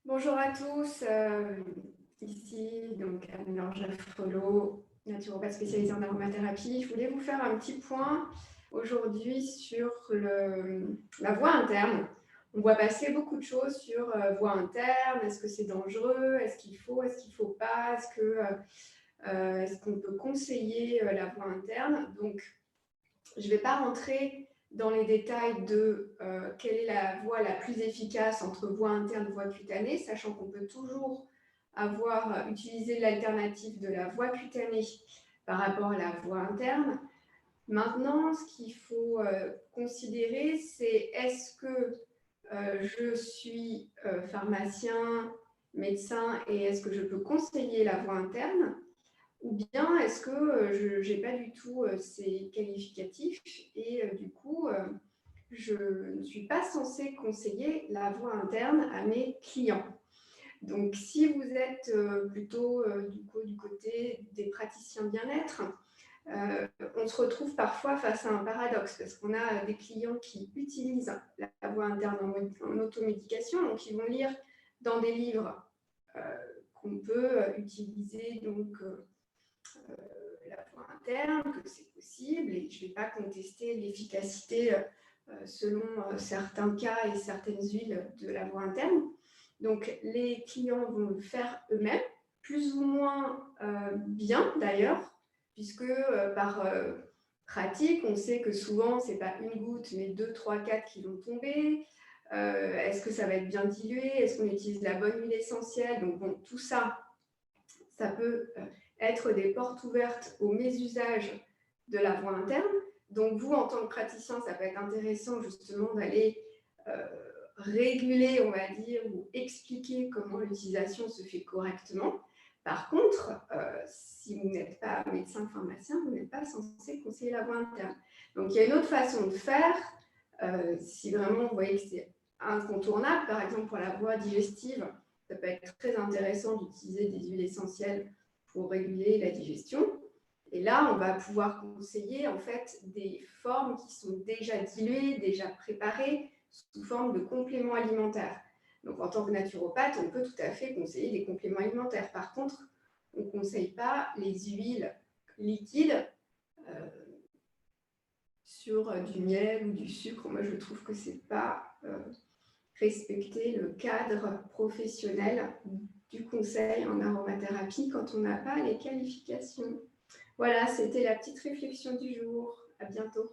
Bonjour à tous, ici donc Anne-Laure Follo, naturopathe spécialisée en aromathérapie. Je voulais vous faire un petit point aujourd'hui sur la voie interne. On voit passer beaucoup de choses sur voie interne. Est-ce que c'est dangereux? Est-ce qu'il faut? Est-ce qu'il ne faut pas? Est-ce qu'on peut conseiller la voie interne? Donc, je ne vais pas rentrer dans les détails de quelle est la voie la plus efficace entre voie interne et voie cutanée, sachant qu'on peut toujours avoir utilisé l'alternative de la voie cutanée par rapport à la voie interne. Maintenant, ce qu'il faut considérer, c'est est-ce que je suis pharmacien, médecin, et est-ce que je peux conseiller la voie interne? Ou bien est-ce que je n'ai pas du tout ces qualificatifs et du coup, je ne suis pas censée conseiller la voie interne à mes clients. Donc, si vous êtes plutôt du côté des praticiens bien-être, on se retrouve parfois face à un paradoxe parce qu'on a des clients qui utilisent la voie interne en automédication, donc ils vont lire dans des livres qu'on peut utiliser donc la voie interne, que c'est possible, et je ne vais pas contester l'efficacité selon certains cas et certaines huiles de la voie interne. Donc, les clients vont le faire eux-mêmes, plus ou moins bien d'ailleurs, puisque par pratique, on sait que souvent, ce n'est pas une goutte, mais 2, 3, 4 qui vont tomber. Est-ce que ça va être bien dilué? Est-ce qu'on utilise la bonne huile essentielle? Donc, bon, tout ça, ça peut être des portes ouvertes au mésusage de la voie interne. Donc, vous, en tant que praticien, ça peut être intéressant justement d'aller réguler, on va dire, ou expliquer comment l'utilisation se fait correctement. Par contre, si vous n'êtes pas médecin pharmacien, vous n'êtes pas censé conseiller la voie interne. Donc, il y a une autre façon de faire. Si vraiment vous voyez que c'est incontournable, par exemple pour la voie digestive, ça peut être très intéressant d'utiliser des huiles essentielles pour réguler la digestion. Et là, on va pouvoir conseiller en fait des formes qui sont déjà diluées, déjà préparées, sous forme de compléments alimentaires. Donc, en tant que naturopathe, on peut tout à fait conseiller des compléments alimentaires. Par contre, on ne conseille pas les huiles liquides sur du miel ou du sucre. Moi, je trouve que ce n'est pas respecter le cadre professionnel du conseil en aromathérapie quand on n'a pas les qualifications. Voilà, c'était la petite réflexion du jour. À bientôt.